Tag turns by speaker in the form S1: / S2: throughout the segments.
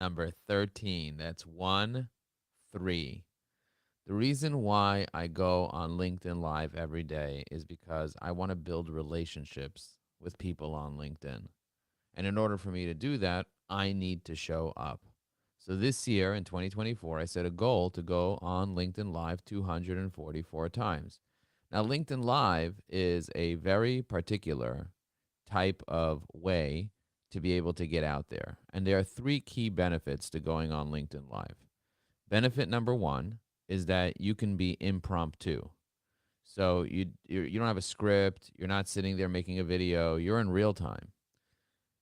S1: Number 13. That's 1 3. The reason why I go on LinkedIn Live every day is because I want to build relationships with people on LinkedIn. And in order for me to do that, I need to show up. So this year in 2024, I set a goal to go on LinkedIn Live 244 times. Now, LinkedIn Live is a very particular type of way to be able to get out there. And there are three key benefits to going on LinkedIn Live. Benefit number one is that you can be impromptu. So you don't have a script, you're not sitting there making a video, you're in real time.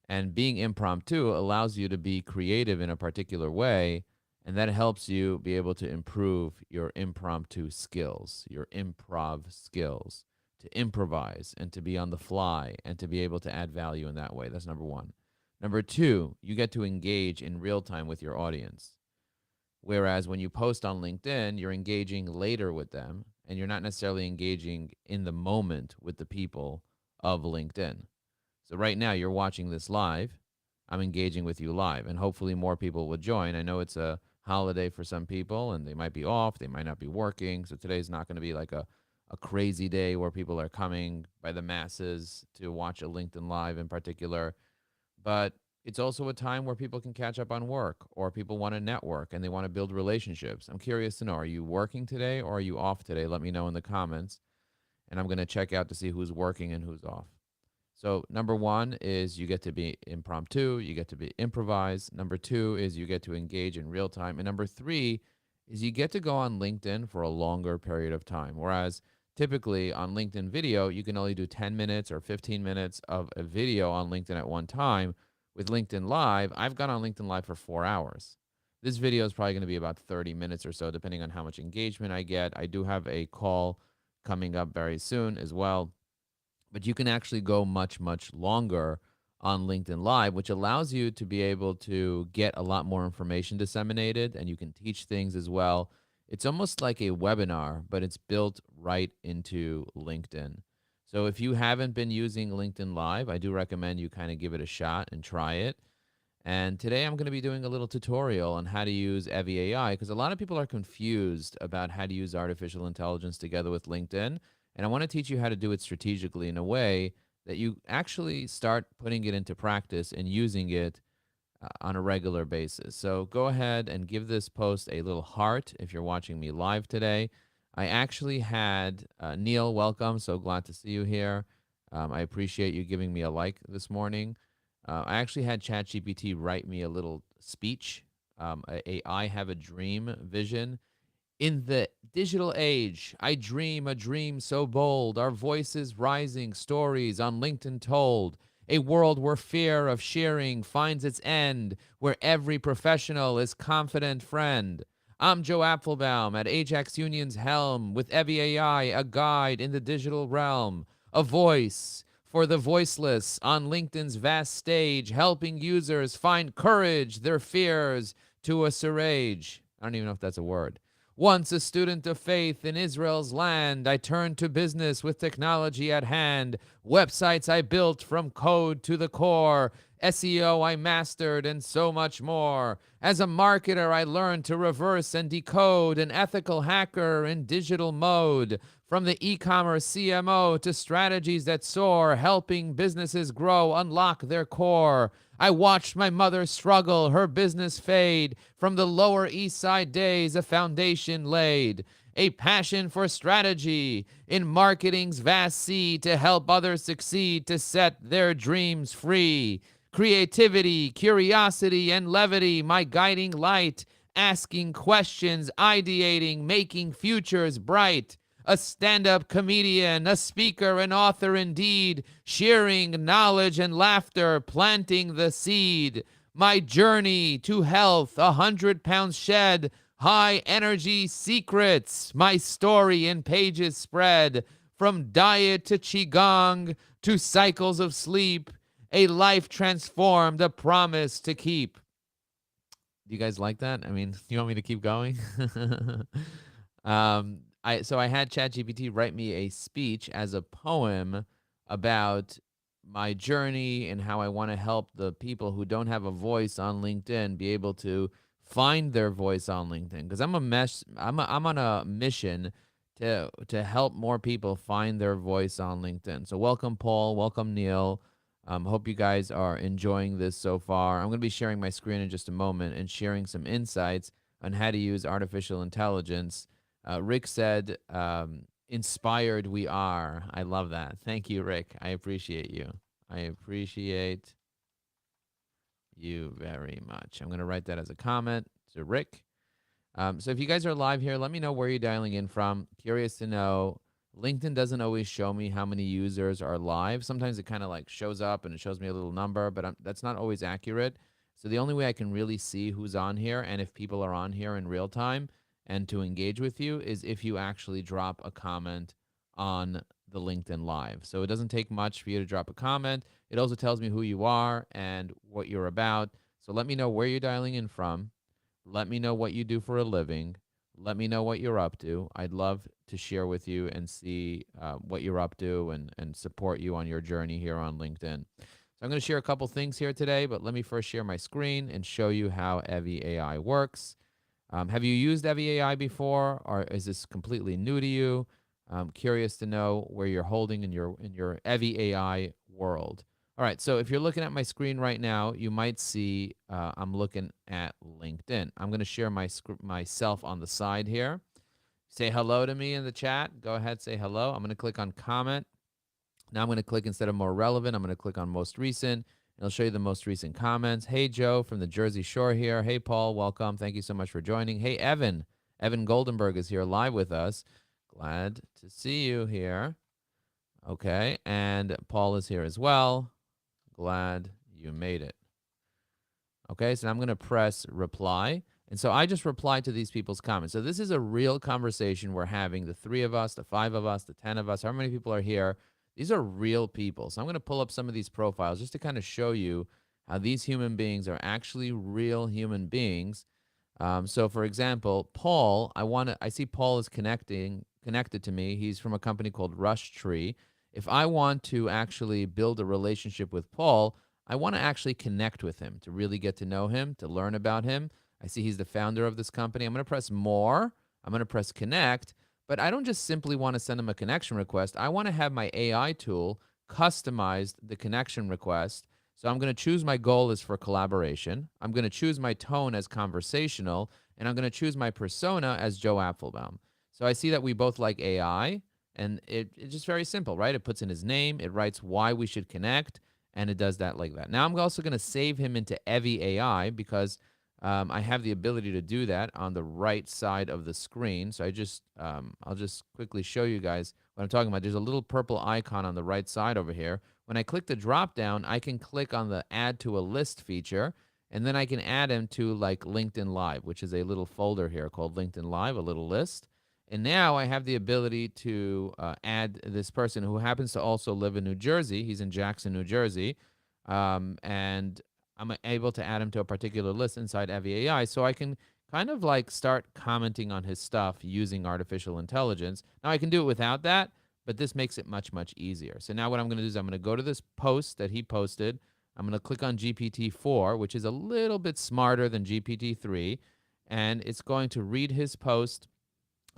S1: And being impromptu allows you to be creative in a particular way, and that helps you be able to improve your impromptu skills, your improv skills, to improvise and to be on the fly and to be able to add value in that way. That's number one. Number two, you get to engage in real time with your audience. Whereas when you post on LinkedIn, you're engaging later with them and you're not necessarily engaging in the moment with the people of LinkedIn. So right now you're watching this live. I'm engaging with you live, and hopefully more people will join. I know it's a holiday for some people, and they might be off, they might not be working. So today's not going to be like a crazy day where people are coming by the masses to watch a LinkedIn Live in particular. But it's also a time where people can catch up on work or people want to network and they want to build relationships. I'm curious to know, are you working today or are you off today? Let me know in the comments, and I'm going to check out to see who's working and who's off. So number one is you get to be impromptu, you get to be improvise. Number two is you get to engage in real time. And number three is you get to go on LinkedIn for a longer period of time. Whereas typically on LinkedIn video, you can only do 10 minutes or 15 minutes of a video on LinkedIn at one time. With LinkedIn Live, I've gone on LinkedIn Live for 4 hours. This video is probably going to be about 30 minutes or so, depending on how much engagement I get. I do have a call coming up very soon as well, but you can actually go much, much longer on LinkedIn Live, which allows you to be able to get a lot more information disseminated and you can teach things as well. It's almost like a webinar, but it's built right into LinkedIn. So if you haven't been using LinkedIn Live, I do recommend you kind of give it a shot and try it. And today I'm going to be doing a little tutorial on how to use Evie AI because a lot of people are confused about how to use artificial intelligence together with LinkedIn. And I want to teach you how to do it strategically in a way that you actually start putting it into practice and using it on a regular basis. So go ahead and give this post a little heart if you're watching me live today. I actually had Neil, welcome. So glad to see you here. I appreciate you giving me a like this morning. I actually had ChatGPT write me a little speech, I have a dream vision. In the digital age, I dream a dream so bold, our voices rising, stories on LinkedIn told. A world where fear of sharing finds its end, where every professional is confident friend. I'm Joe Apfelbaum at Ajax Union's helm with Evie AI, a guide in the digital realm, a voice for the voiceless on LinkedIn's vast stage, helping users find courage, their fears to assuage. I don't even know if that's a word. Once a student of faith in Israel's land, I turned to business with technology at hand. Websites I built from code to the core. SEO I mastered and so much more. As a marketer, I learned to reverse and decode, an ethical hacker in digital mode. From the e-commerce CMO to strategies that soar, helping businesses grow, unlock their core. I watched my mother struggle, her business fade. From the Lower East Side days, a foundation laid. A passion for strategy in marketing's vast sea to help others succeed, to set their dreams free. Creativity, curiosity, and levity, my guiding light. Asking questions, ideating, making futures bright. A stand up comedian, a speaker, an author indeed, sharing knowledge and laughter, planting the seed. My journey to health, 100 pounds shed, high energy secrets, my story in pages spread. From diet to Qigong to cycles of sleep, a life transformed, a promise to keep. Do you guys like that? I mean, you want me to keep going? I had ChatGPT write me a speech as a poem about my journey and how I want to help the people who don't have a voice on LinkedIn be able to find their voice on LinkedIn, because I'm on a mission to help more people find their voice on LinkedIn. So welcome Paul, welcome Neil. Hope you guys are enjoying this so far. I'm going to be sharing my screen in just a moment and sharing some insights on how to use artificial intelligence. Rick said, inspired we are. I love that. Thank you, Rick. I appreciate you. I appreciate you very much. I'm going to write that as a comment to Rick. So if you guys are live here, let me know where you're dialing in from. Curious to know. LinkedIn doesn't always show me how many users are live. Sometimes it kind of like shows up and it shows me a little number, but that's not always accurate. So the only way I can really see who's on here and if people are on here in real time and to engage with you is if you actually drop a comment on the LinkedIn Live. So it doesn't take much for you to drop a comment. It also tells me who you are and what you're about. So let me know where you're dialing in from. Let me know what you do for a living. Let me know what you're up to. I'd love to share with you and see what you're up to and support you on your journey here on LinkedIn. So I'm going to share a couple things here today, but let me first share my screen and show you how Evie AI works. Have you used Evie AI before, or is this completely new to you? I'm curious to know where you're holding in your Evie AI world. All right, so if you're looking at my screen right now, you might see I'm looking at LinkedIn. I'm going to share myself on the side here. Say hello to me in the chat. Go ahead, say hello. I'm going to click on comment. Now I'm going to click, instead of more relevant, I'm going to click on most recent. And I'll show you the most recent comments. Hey, Joe from the Jersey Shore here. Hey, Paul, welcome. Thank you so much for joining. Hey, Evan. Evan Goldenberg is here live with us. Glad to see you here. Okay, and Paul is here as well. Glad you made it. Okay, so I'm going to press reply. And so I just replied to these people's comments. So this is a real conversation we're having, the 3 of us, the 5 of us, the 10 of us, however many people are here. These are real people. So I'm going to pull up some of these profiles just to kind of show you how these human beings are actually real human beings. So for example, Paul, I see Paul is connected to me. He's from a company called Rush Tree. If I want to actually build a relationship with Paul, I want to actually connect with him to really get to know him, to learn about him. I see he's the founder of this company. I'm going to press more. I'm going to press connect, but I don't just simply want to send him a connection request. I want to have my AI tool customize the connection request. So I'm going to choose my goal as for collaboration. I'm going to choose my tone as conversational, and I'm going to choose my persona as Joe Apfelbaum. So I see that we both like AI, and it's just very simple, right? It puts in his name, it writes why we should connect, and it does that like that. Now I'm also going to save him into Evie AI because I have the ability to do that on the right side of the screen. So I'll just quickly show you guys what I'm talking about. There's a little purple icon on the right side over here. When I click the drop down, I can click on the add to a list feature, and then I can add him to like LinkedIn Live, which is a little folder here called LinkedIn Live, a little list. And now I have the ability to add this person who happens to also live in New Jersey. He's in Jackson, New Jersey. And I'm able to add him to a particular list inside Evie AI, so I can kind of like start commenting on his stuff using artificial intelligence. Now I can do it without that, but this makes it much, much easier. So now what I'm going to do is I'm going to go to this post that he posted. I'm going to click on GPT-4, which is a little bit smarter than GPT-3, and it's going to read his post,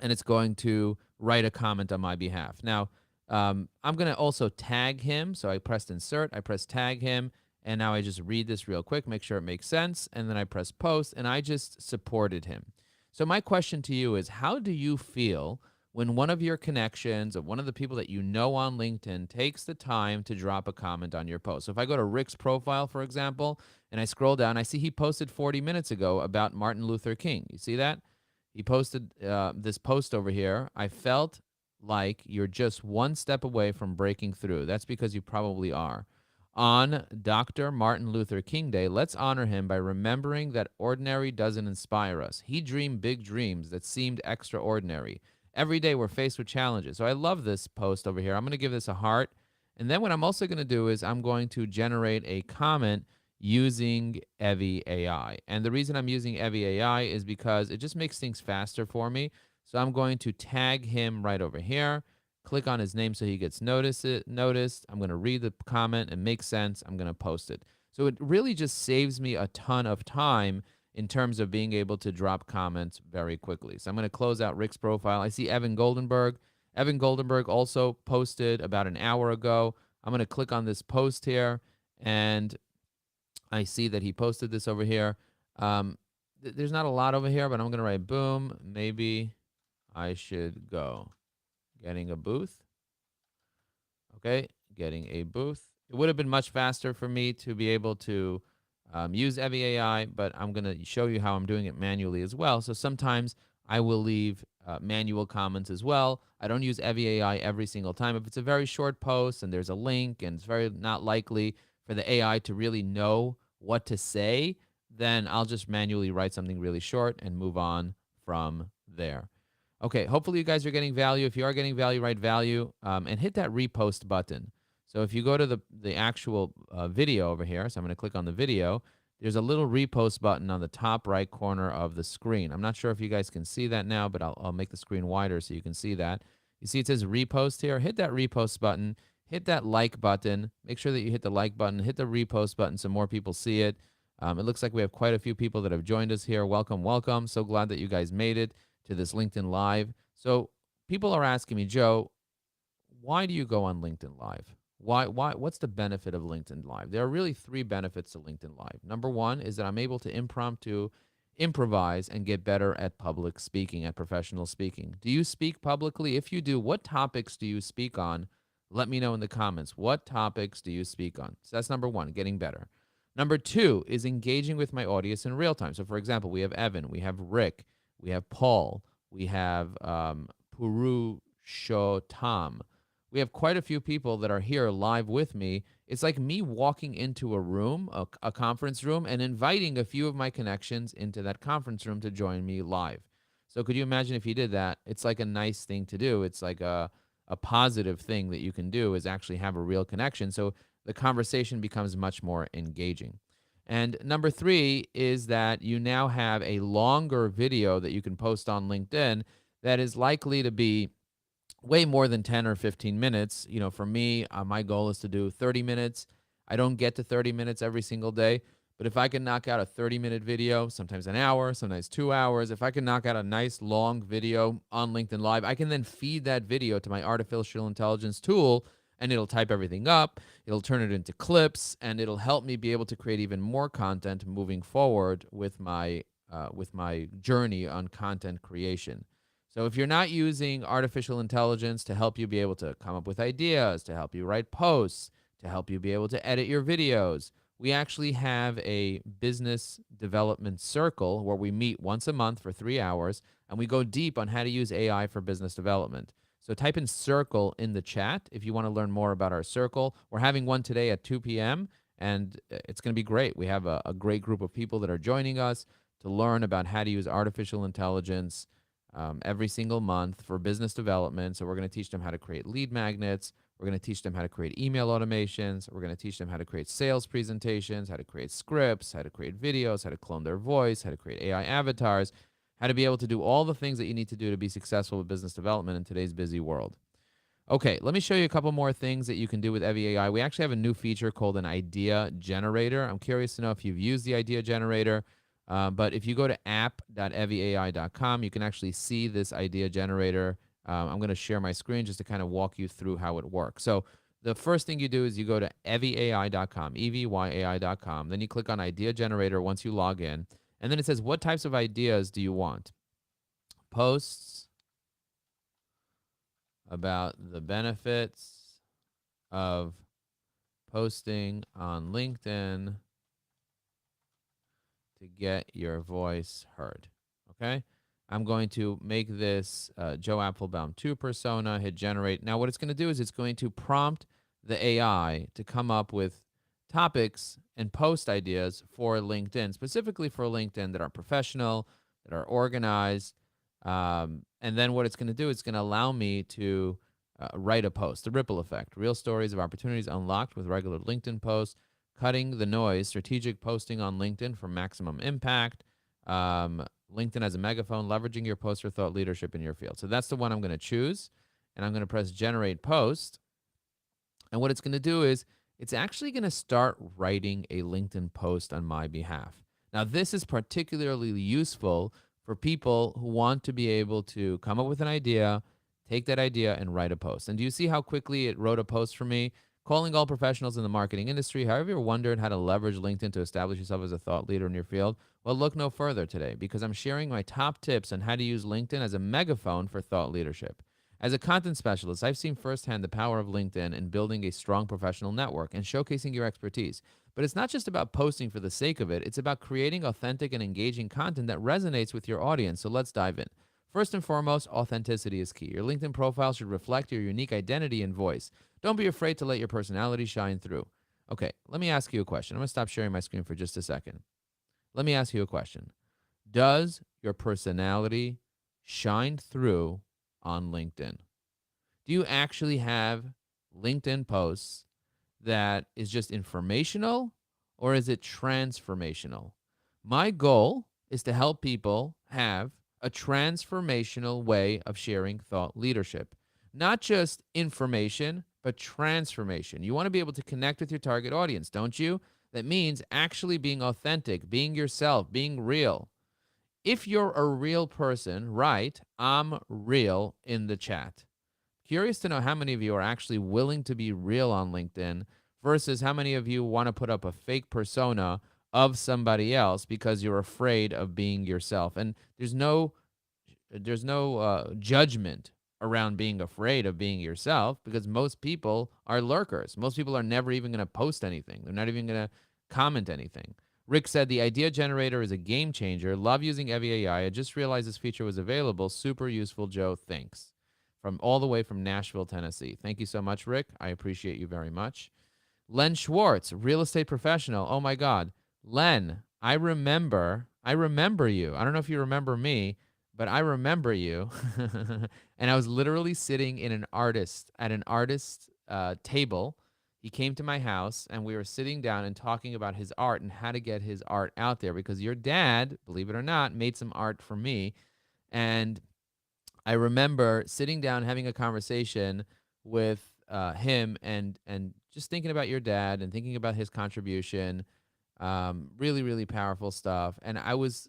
S1: and it's going to write a comment on my behalf. Now, I'm going to also tag him. So I pressed insert, I pressed tag him, and now I just read this real quick, make sure it makes sense, and then I press post, and I just supported him. So my question to you is, how do you feel when one of your connections or one of the people that you know on LinkedIn takes the time to drop a comment on your post? So if I go to Rick's profile, for example, and I scroll down, I see he posted 40 minutes ago about Martin Luther King. You see that? He posted this post over here. I felt like you're just one step away from breaking through. That's because you probably are. On Dr. Martin Luther King Day, let's honor him by remembering that ordinary doesn't inspire us. He dreamed big dreams that seemed extraordinary. Every day we're faced with challenges. So I love this post over here. I'm going to give this a heart. And then what I'm also going to do is I'm going to generate a comment using Evie AI. And the reason I'm using Evie AI is because it just makes things faster for me. So I'm going to tag him right over here, click on his name so he gets noticed. I'm going to read the comment. It makes sense. I'm going to post it. So it really just saves me a ton of time in terms of being able to drop comments very quickly. So I'm going to close out Rick's profile. I see Evan Goldenberg. Evan Goldenberg also posted about an hour ago. I'm going to click on this post here, and I see that he posted this over here. There's not a lot over here, but I'm going to write boom. Maybe I should go. Getting a booth. Okay, getting a booth. It would have been much faster for me to be able to use Evi AI, but I'm going to show you how I'm doing it manually as well. So sometimes I will leave manual comments as well. I don't use Evi AI every single time. If it's a very short post and there's a link and it's very not likely for the AI to really know what to say, then I'll just manually write something really short and move on from there. Okay, hopefully you guys are getting value. If you are getting value, write value and hit that repost button. So if you go to the actual video over here, so I'm going to click on the video, there's a little repost button on the top right corner of the screen. I'm not sure if you guys can see that now, but I'll make the screen wider so you can see that. You see it says repost here. Hit that repost button. Hit that like button. Make sure that you hit the like button. Hit the repost button so more people see it. It looks like we have quite a few people that have joined us here. Welcome, welcome. So glad that you guys made it to this LinkedIn Live. So people are asking me, Joe, why do you go on LinkedIn Live? What's the benefit of LinkedIn Live? There are really three benefits to LinkedIn Live. Number one is that I'm able to improvise and get better at public speaking, at professional speaking. Do you speak publicly? If you do, what topics do you speak on? Let me know in the comments. What topics do you speak on? So that's number one, getting better. Number two is engaging with my audience in real time. So for example, we have Evan, we have Rick, we have Paul, we have Purushotam. We have quite a few people that are here live with me. It's like me walking into a room, a conference room, and inviting a few of my connections into that conference room to join me live. So could you imagine if you did that? It's like a nice thing to do. It's like a positive thing that you can do is actually have a real connection. So the conversation becomes much more engaging. And number three is that you now have a longer video that you can post on LinkedIn that is likely to be way more than 10 or 15 minutes. You know, for me, my goal is to do 30 minutes. I don't get to 30 minutes every single day, but if I can knock out a 30-minute video, sometimes an hour, sometimes 2 hours, if I can knock out a nice long video on LinkedIn Live, I can then feed that video to my artificial intelligence tool, and it'll type everything up, it'll turn it into clips, and it'll help me be able to create even more content moving forward with my journey on content creation. So if you're not using artificial intelligence to help you be able to come up with ideas, to help you write posts, to help you be able to edit your videos, we actually have a business development circle where we meet once a month for 3 hours, and we go deep on how to use AI for business development. So type in circle in the chat if you want to learn more about our circle. We're having one today at 2 p.m., and it's going to be great. We have a great group of people that are joining us to learn about how to use artificial intelligence every single month for business development. So we're going to teach them how to create lead magnets. We're going to teach them how to create email automations. We're going to teach them how to create sales presentations, how to create scripts, how to create videos, how to clone their voice, how to create AI avatars, how to be able to do all the things that you need to do to be successful with business development in today's busy world. Okay, let me show you a couple more things that you can do with Evi AI. We actually have a new feature called an idea generator. I'm curious to know if you've used the idea generator. But if you go to app.eviai.com, you can actually see this idea generator. I'm going to share my screen just to kind of walk you through how it works. So the first thing you do is you go to eviai.com, evyai.com. Then you click on idea generator once you log in. And then it says, what types of ideas do you want? Posts about the benefits of posting on LinkedIn to get your voice heard. Okay, I'm going to make this Joe Apfelbaum 2 persona, hit generate. Now what it's going to do is it's going to prompt the AI to come up with topics and post ideas for LinkedIn, specifically for LinkedIn that are professional, that are organized. And then what it's going to do, it's going to allow me to write a post, the ripple effect, real stories of opportunities unlocked with regular LinkedIn posts, cutting the noise, strategic posting on LinkedIn for maximum impact, LinkedIn as a megaphone, leveraging your post for thought leadership in your field. So that's the one I'm going to choose. and I'm going to press generate post. And what it's going to do is it's actually going to start writing a LinkedIn post on my behalf. Now, this is particularly useful for people who want to be able to come up with an idea, take that idea, and write a post. And do you see how quickly it wrote a post for me? Calling all professionals in the marketing industry. Have you ever wondered how to leverage LinkedIn to establish yourself as a thought leader in your field? Well, look no further today, because I'm sharing my top tips on how to use LinkedIn as a megaphone for thought leadership. As a content specialist, I've seen firsthand the power of LinkedIn in building a strong professional network and showcasing your expertise. But it's not just about posting for the sake of it, it's about creating authentic and engaging content that resonates with your audience. So let's dive in. First and foremost, authenticity is key. Your LinkedIn profile should reflect your unique identity and voice. Don't be afraid to let your personality shine through. Okay, let me ask you a question. I'm going to stop sharing my screen for just a second. Let me ask you a question. Does your personality shine through on LinkedIn? Do you actually have LinkedIn posts that is just informational, or is it transformational? My goal is to help people have a transformational way of sharing thought leadership. Not just information, but transformation. You want to be able to connect with your target audience, don't you? That means actually being authentic, being yourself, being real. If you're a real person, write "I'm real" in the chat. Curious to know how many of you are actually willing to be real on LinkedIn versus how many of you want to put up a fake persona of somebody else because you're afraid of being yourself. And there's no judgment around being afraid of being yourself, because most people are lurkers. Most people are never even going to post anything. They're not even going to comment anything. Rick said the idea generator is a game changer. Love using Evie AI. I just realized this feature was available. Super useful, Joe. Thanks. From all the way from Nashville, Tennessee. Thank you so much, Rick. I appreciate you very much. Len Schwartz, real estate professional. Oh my God. Len, I remember you. I don't know if you remember me, but I remember you. And I was literally sitting in at an artist table. He came to my house and we were sitting down and talking about his art and how to get his art out there, because your dad, believe it or not, made some art for me. And I remember sitting down having a conversation with him and just thinking about your dad and thinking about his contribution. Really, really powerful stuff. And I was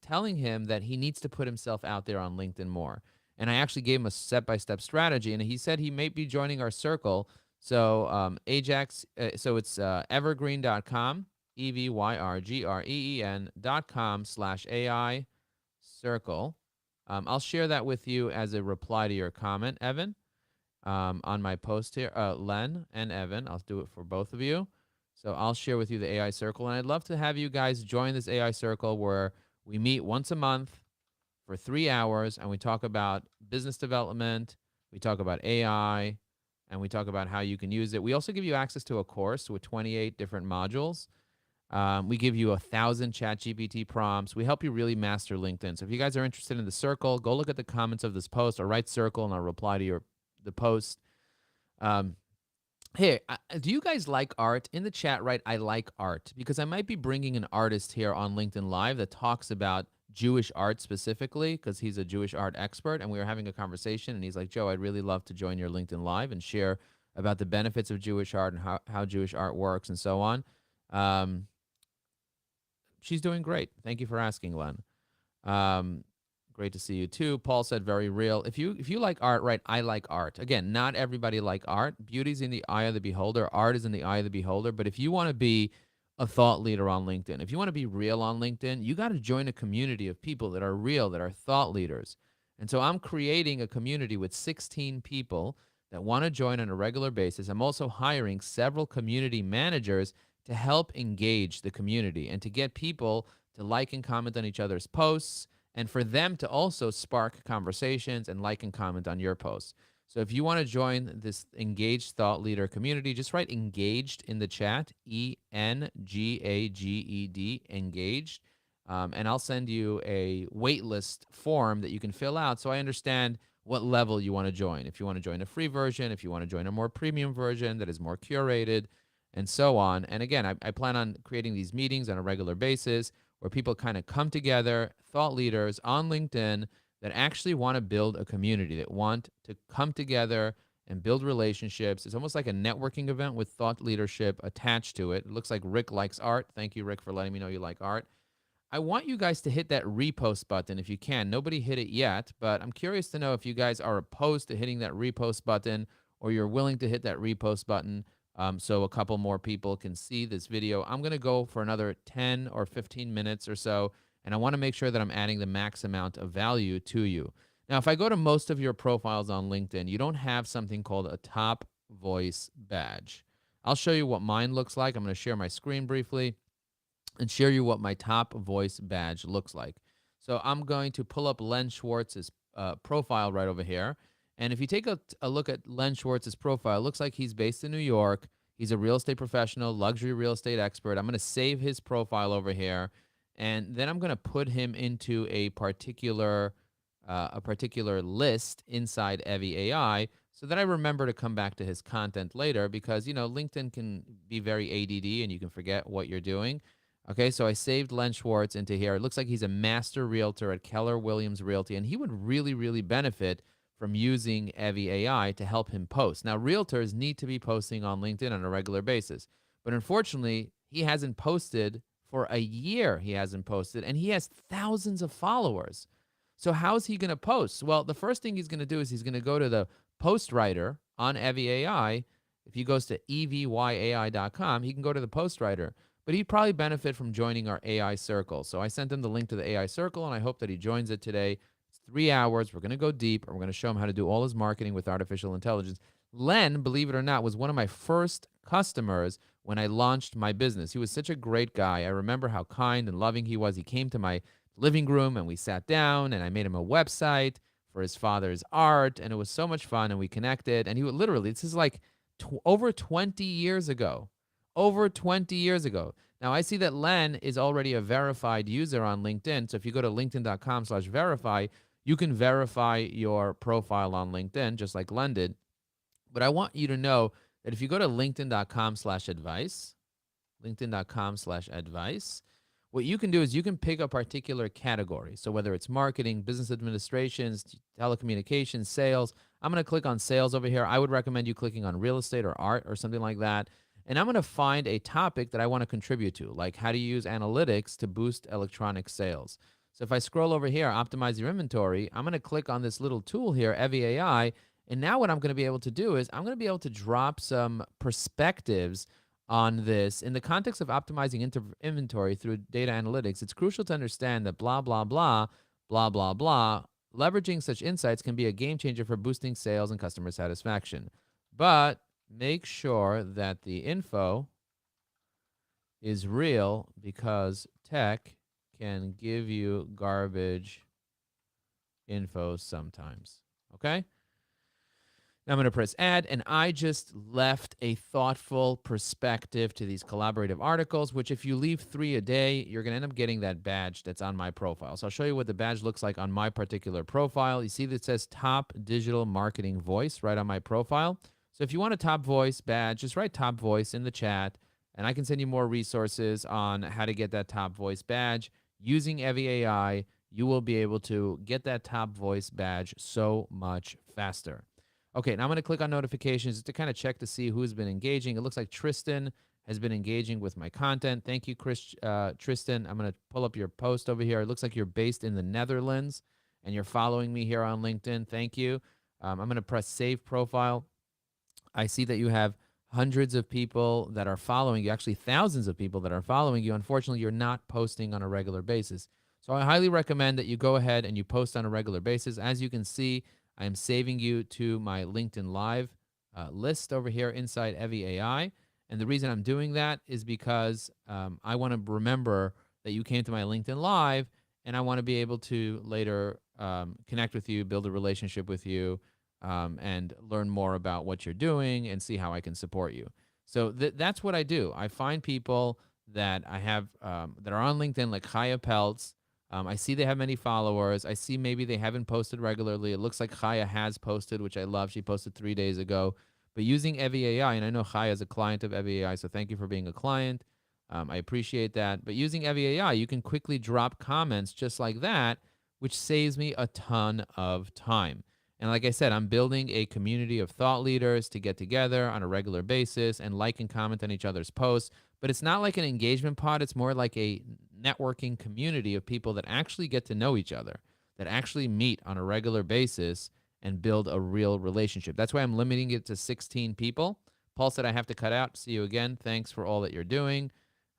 S1: telling him that he needs to put himself out there on LinkedIn more. And I actually gave him a step-by-step strategy. And he said he may be joining our circle. So Ajax, so it's evergreen.com, evergreen.com/AI circle. I'll share that with you as a reply to your comment, Evan, on my post here. Len and Evan, I'll do it for both of you. So I'll share with you the AI Circle. And I'd love to have you guys join this AI Circle where we meet once a month for 3 hours and we talk about business development, we talk about AI, and we talk about how you can use it. We also give you access to a course with 28 different modules. We give you 1,000 ChatGPT prompts. We help you really master LinkedIn. So if you guys are interested in the circle, go look at the comments of this post or write circle and I'll reply to the post. Hey, do you guys like art? In the chat, write "I like art," because I might be bringing an artist here on LinkedIn Live that talks about Jewish art specifically, because he's a Jewish art expert. And we were having a conversation and he's like, Joe, I'd really love to join your LinkedIn Live and share about the benefits of Jewish art and how Jewish art works and so on. She's doing great. Thank you for asking, Len. Great to see you too. Paul said very real. If you like art, right? I like art. Again, not everybody like art. Beauty's in the eye of the beholder. Art is in the eye of the beholder. But if you want to be a thought leader on LinkedIn, if you want to be real on LinkedIn, you got to join a community of people that are real, that are thought leaders. And so I'm creating a community with 16 people that want to join on a regular basis. I'm also hiring several community managers to help engage the community and to get people to like and comment on each other's posts, and for them to also spark conversations and like and comment on your posts. So if you want to join this engaged thought leader community, just write engaged in the chat, ENGAGED, engaged. And I'll send you a waitlist form that you can fill out so I understand what level you want to join. If you want to join a free version, if you want to join a more premium version that is more curated, and so on. And again, I plan on creating these meetings on a regular basis where people kind of come together, thought leaders on LinkedIn that actually want to build a community, that want to come together and build relationships. It's almost like a networking event with thought leadership attached to it. It looks like Rick likes art. Thank you, Rick, for letting me know you like art. I want you guys to hit that repost button if you can. Nobody hit it yet, but I'm curious to know if you guys are opposed to hitting that repost button or you're willing to hit that repost button so a couple more people can see this video. I'm going to go for another 10 or 15 minutes or so, and I want to make sure that I'm adding the max amount of value to you. Now, if I go to most of your profiles on LinkedIn, you don't have something called a top voice badge. I'll show you what mine looks like. I'm going to share my screen briefly and share you what my top voice badge looks like. So I'm going to pull up Len Schwartz's profile right over here. And if you take a look at Len Schwartz's profile, it looks like he's based in New York. He's a real estate professional, luxury real estate expert. I'm going to save his profile over here, and then I'm going to put him into a particular list inside Evie AI so that I remember to come back to his content later because, LinkedIn can be very ADD and you can forget what you're doing. Okay, so I saved Len Schwartz into here. It looks like he's a master realtor at Keller Williams Realty, and he would really, really benefit from using Evie AI to help him post. Now, realtors need to be posting on LinkedIn on a regular basis, but unfortunately, he hasn't posted for a year. He hasn't posted, and he has thousands of followers. So how's he going to post? Well, the first thing he's going to do is he's going to go to the post writer on Evie AI. If he goes to evyai.com, he can go to the post writer. But he'd probably benefit from joining our AI circle. So I sent him the link to the AI circle, and I hope that he joins it today. It's 3 hours. We're going to go deep, and we're going to show him how to do all his marketing with artificial intelligence. Len, believe it or not, was one of my first customers when I launched my business. He was such a great guy. I remember how kind and loving he was. He came to my living room, and we sat down, and I made him a website for his father's art, and it was so much fun, and we connected. And he would literally, this is like over 20 years ago. Over 20 years ago. Now, I see that Len is already a verified user on LinkedIn. So if you go to linkedin.com/verify, you can verify your profile on LinkedIn, just like Len did. But I want you to know that if you go to linkedin.com/advice, linkedin.com/advice, what you can do is you can pick a particular category. So whether it's marketing, business administrations, telecommunications, sales, I'm going to click on sales over here. I would recommend you clicking on real estate or art or something like that. And I'm going to find a topic that I want to contribute to, like how to use analytics to boost electronic sales. So if I scroll over here, optimize your inventory, I'm going to click on this little tool here, Evie AI. And now what I'm going to be able to do is I'm going to be able to drop some perspectives on this. In the context of optimizing inventory through data analytics, it's crucial to understand that blah, blah, blah, blah, blah, blah. Leveraging such insights can be a game changer for boosting sales and customer satisfaction. But make sure that the info is real because tech can give you garbage info sometimes. Okay? Now I'm going to press add, and I just left a thoughtful perspective to these collaborative articles, which if you leave 3 a day, you're going to end up getting that badge that's on my profile. So I'll show you what the badge looks like on my particular profile. You see that it says top digital marketing voice right on my profile. So if you want a top voice badge, just write top voice in the chat, and I can send you more resources on how to get that top voice badge. Using Evie AI, you will be able to get that top voice badge so much faster. Okay, now I'm going to click on notifications to kind of check to see who's been engaging. It looks like Tristan has been engaging with my content. Thank you, Tristan. I'm going to pull up your post over here. It looks like you're based in the Netherlands, and you're following me here on LinkedIn. Thank you. I'm going to press Save Profile. I see that you have hundreds of people that are following you, actually thousands of people that are following you. Unfortunately, you're not posting on a regular basis. So I highly recommend that you go ahead and you post on a regular basis. As you can see, I am saving you to my LinkedIn Live list over here inside Evie AI. And the reason I'm doing that is because I want to remember that you came to my LinkedIn Live, and I want to be able to later connect with you, build a relationship with you, and learn more about what you're doing and see how I can support you. So that's what I do. I find people that I have that are on LinkedIn, like Chaya Peltz. I see they have many followers. I see maybe they haven't posted regularly. It looks like Chaya has posted, which I love. She posted 3 days ago. But using Evie AI, and I know Chaya is a client of Evie AI, so thank you for being a client. I appreciate that. But using Evie AI, you can quickly drop comments just like that which saves me a ton of time. And like I said, I'm building a community of thought leaders to get together on a regular basis and like and comment on each other's posts. But it's not like an engagement pod, it's more like a networking community of people that actually get to know each other, that actually meet on a regular basis and build a real relationship. That's why I'm limiting it to 16 people. Paul said I have to cut out. See you again. Thanks for all that you're doing.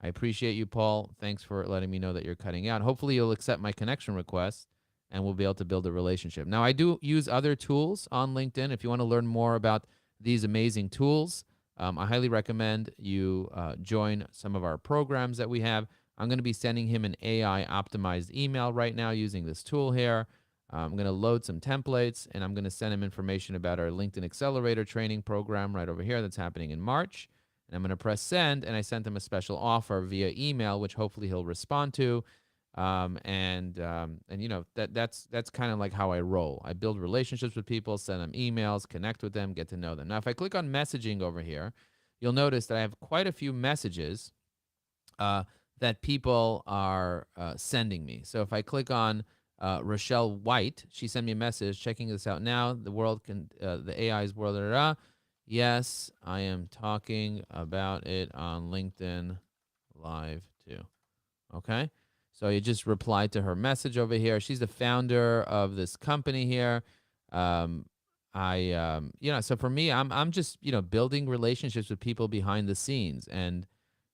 S1: I appreciate you, Paul. Thanks for letting me know that you're cutting out. Hopefully, you'll accept my connection request and we'll be able to build a relationship. Now, I do use other tools on LinkedIn. If you want to learn more about these amazing tools, I highly recommend you join some of our programs that we have. I'm going to be sending him an AI optimized email right now using this tool here. I'm going to load some templates and I'm going to send him information about our LinkedIn Accelerator training program right over here that's happening in March. And I'm going to press send, and I sent him a special offer via email, which hopefully he'll respond to. And you know that's kind of like how I roll. I build relationships with people, send them emails, connect with them, get to know them. Now, if I click on messaging over here, you'll notice that I have quite a few messages that people are sending me. So if I click on Rochelle White, she sent me a message checking this out now. The AI's world. Da, da, da. Yes, I am talking about it on LinkedIn Live too. Okay. So you just replied to her message over here. She's the founder of this company here. So for me, I'm just, building relationships with people behind the scenes and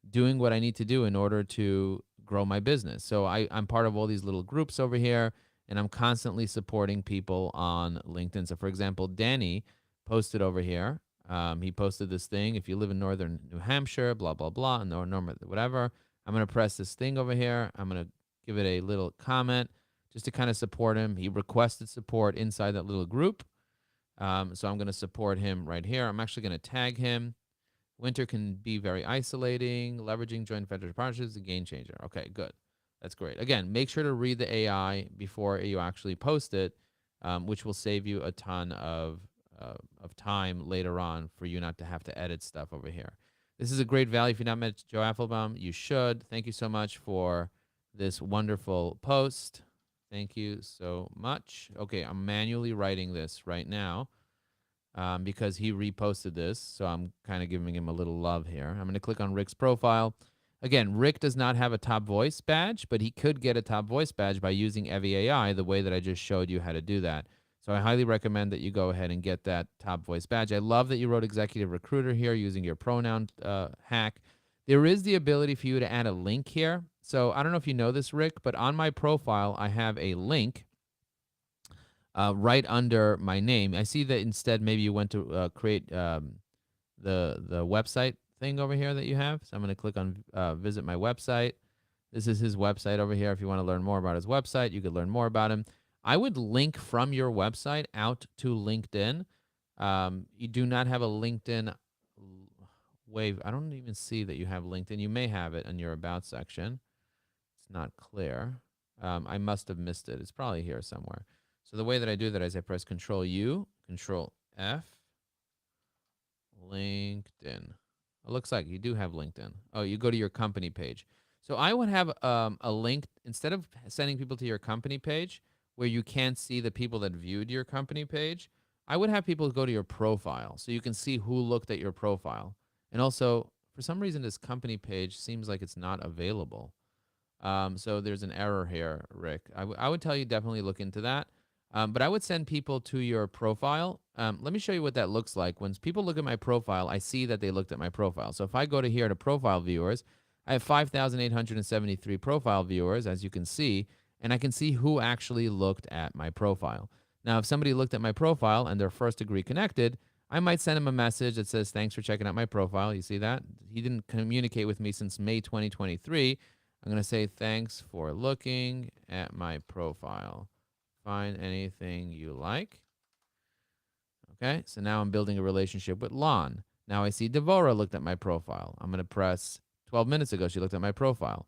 S1: doing what I need to do in order to grow my business. So I'm part of all these little groups over here, and I'm constantly supporting people on LinkedIn. So for example, Danny posted over here. He posted this thing. If you live in northern New Hampshire, blah, blah, blah, and whatever, I'm going to press this thing over here. I'm going to give it a little comment just to kind of support him. He requested support inside that little group. So I'm going to support him right here. I'm actually going to tag him. Winter can be very isolating. Leveraging joint venture partnerships is a game changer. Okay, good. That's great. Again, make sure to read the AI before you actually post it, which will save you a ton of time later on for you not to have to edit stuff over here. This is a great value. If you've not met Joe Apfelbaum, you should. Thank you so much for this wonderful post. Thank you so much. Okay, I'm manually writing this right now because he reposted this. So I'm kind of giving him a little love here. I'm going to click on Rick's profile. Again, Rick does not have a top voice badge, but he could get a top voice badge by using Evie AI the way that I just showed you how to do that. So I highly recommend that you go ahead and get that top voice badge. I love that you wrote executive recruiter here using your pronoun hack. There is the ability for you to add a link here. So I don't know if you know this, Rick, but on my profile, I have a link right under my name. I see that instead maybe you went to create the website thing over here that you have. So I'm going to click on visit my website. This is his website over here. If you want to learn more about his website, you could learn more about him. I would link from your website out to LinkedIn. You do not have a LinkedIn wave. I don't even see that you have LinkedIn. You may have it in your about section. It's not clear. I must have missed it. It's probably here somewhere. So the way that I do that is I press Control U, Control F, LinkedIn. It looks like you do have LinkedIn. Oh, you go to your company page. So I would have a link, instead of sending people to your company page where you can't see the people that viewed your company page, I would have people go to your profile so you can see who looked at your profile. And also, for some reason, this company page seems like it's not available. So there's an error here, Rick. I would tell you definitely look into that. But I would send people to your profile. Let me show you what that looks like. When people look at my profile, I see that they looked at my profile. So if I go to here to profile viewers, I have 5,873 profile viewers, as you can see, and I can see who actually looked at my profile. Now, if somebody looked at my profile and they're first degree connected, I might send him a message that says, thanks for checking out my profile. You see that? He didn't communicate with me since May 2023. I'm going to say, thanks for looking at my profile. Find anything you like. Okay, so now I'm building a relationship with Lon. Now I see Devora looked at my profile. I'm going to press 12 minutes ago. She looked at my profile.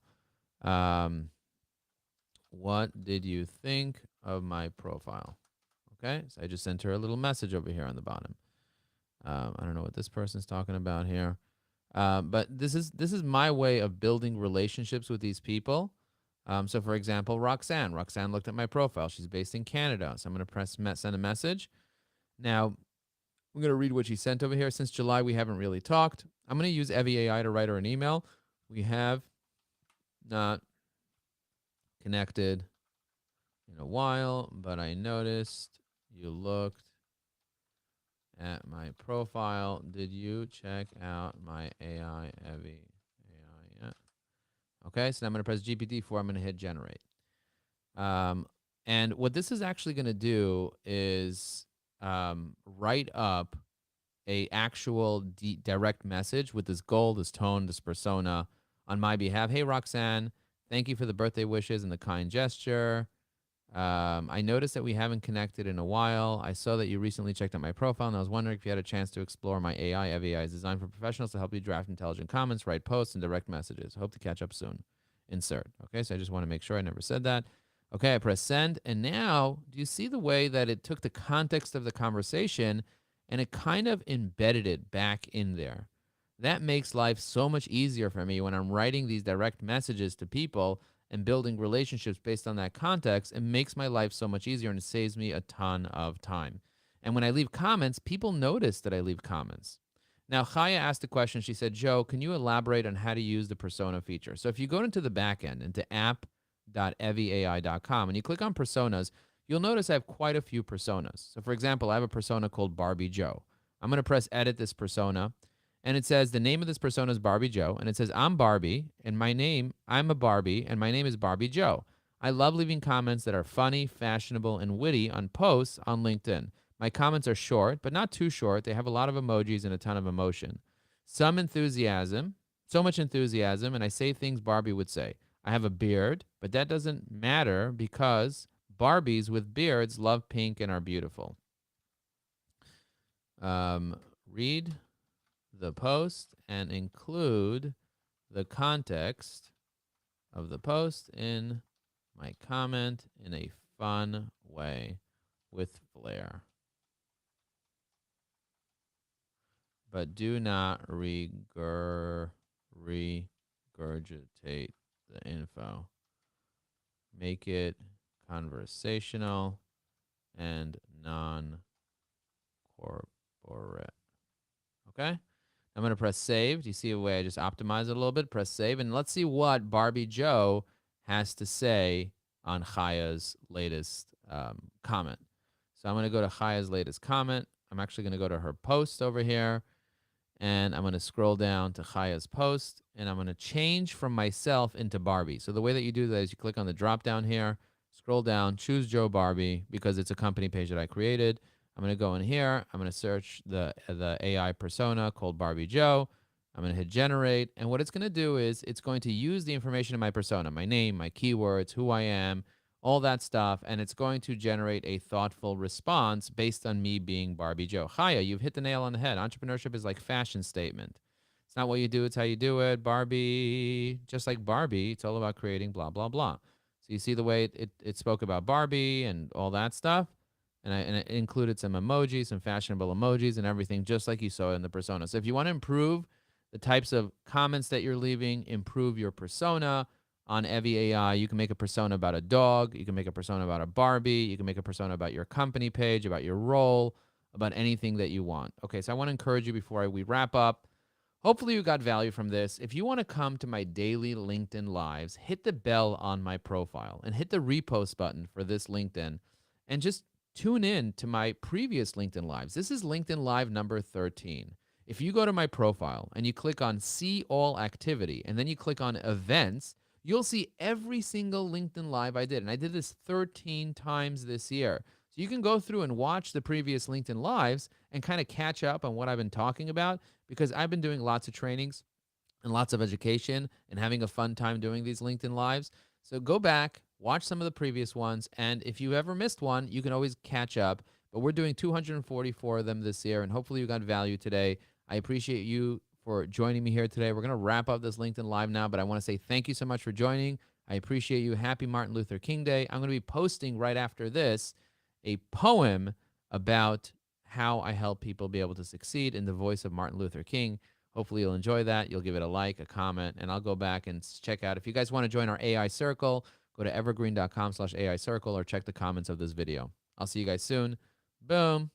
S1: What did you think of my profile? Okay, so I just sent her a little message over here on the bottom. I don't know what this person's talking about here. But this is my way of building relationships with these people. So, for example, Roxanne. Roxanne looked at my profile. She's based in Canada. So I'm going to press send a message. Now, I'm going to read what she sent over here. Since July, we haven't really talked. I'm going to use Evie AI to write her an email. We have not connected in a while, but I noticed you looked at my profile. Did you check out my AI Evie AI yet? Okay, so now I'm going to press GPT-4. I'm going to hit generate. And what this is actually going to do is write up a actual direct message with this goal, this tone, this persona on my behalf. Hey, Roxanne, thank you for the birthday wishes and the kind gesture. I noticed that we haven't connected in a while. I saw that you recently checked out my profile, and I was wondering if you had a chance to explore my AI. AI is designed for professionals to help you draft intelligent comments, write posts, and direct messages. Hope to catch up soon. Insert. Okay, so I just want to make sure I never said that. Okay, I press send, and now do you see the way that it took the context of the conversation and it kind of embedded it back in there? That makes life so much easier for me when I'm writing these direct messages to people and building relationships based on that context. It makes my life so much easier and it saves me a ton of time. And when I leave comments, people notice that I leave comments. Now, Chaya asked a question. She said, Joe, can you elaborate on how to use the persona feature? So if you go into the backend, into app.evieai.com, and you click on personas, you'll notice I have quite a few personas. So for example, I have a persona called Barbie Joe. I'm going to press edit this persona. And it says the name of this persona is Barbie Joe. And it says, I'm Barbie, and I'm a Barbie, and my name is Barbie Joe. I love leaving comments that are funny, fashionable, and witty on posts on LinkedIn. My comments are short, but not too short. They have a lot of emojis and a ton of emotion. Some enthusiasm, so much enthusiasm, and I say things Barbie would say. I have a beard, but that doesn't matter because Barbies with beards love pink and are beautiful. Read the post and include the context of the post in my comment in a fun way with flair. But do not regurgitate the info. Make it conversational and non-corporate. Okay? I'm going to press save. Do you see the way I just optimize it a little bit? Press save. And let's see what Barbie Joe has to say on Chaya's latest comment. So I'm going to go to Chaya's latest comment. I'm actually going to go to her post over here. And I'm going to scroll down to Chaya's post. And I'm going to change from myself into Barbie. So the way that you do that is you click on the drop down here, scroll down, choose Joe Barbie because it's a company page that I created. I'm going to go in here. I'm going to search the AI persona called Barbie Joe. I'm going to hit generate. And what it's going to do is it's going to use the information in my persona, my name, my keywords, who I am, all that stuff. And it's going to generate a thoughtful response based on me being Barbie Joe. Chaya, you've hit the nail on the head. Entrepreneurship is like fashion statement. It's not what you do, it's how you do it. Barbie, just like Barbie, it's all about creating blah, blah, blah. So you see the way it spoke about Barbie and all that stuff. And it included some emojis, some fashionable emojis and everything, just like you saw in the persona. So if you want to improve the types of comments that you're leaving, improve your persona on Evie AI, you can make a persona about a dog. You can make a persona about a Barbie. You can make a persona about your company page, about your role, about anything that you want. Okay, so I want to encourage you before we wrap up. Hopefully you got value from this. If you want to come to my daily LinkedIn Lives, hit the bell on my profile and hit the repost button for this LinkedIn and just tune in to my previous LinkedIn Lives. This is LinkedIn Live number 13. If you go to my profile and you click on See All Activity and then you click on Events, you'll see every single LinkedIn Live I did. And I did this 13 times this year. So you can go through and watch the previous LinkedIn Lives and kind of catch up on what I've been talking about because I've been doing lots of trainings and lots of education and having a fun time doing these LinkedIn Lives. So go back, watch some of the previous ones. And if you ever missed one, you can always catch up. But we're doing 244 of them this year. And hopefully you got value today. I appreciate you for joining me here today. We're going to wrap up this LinkedIn Live now, but I want to say thank you so much for joining. I appreciate you. Happy Martin Luther King Day. I'm going to be posting right after this a poem about how I help people be able to succeed in the voice of Martin Luther King. Hopefully you'll enjoy that. You'll give it a like, a comment, and I'll go back and check out. If you guys want to join our AI circle, Go to evergreen.com/AI circle or check the comments of this video. I'll see you guys soon. Boom.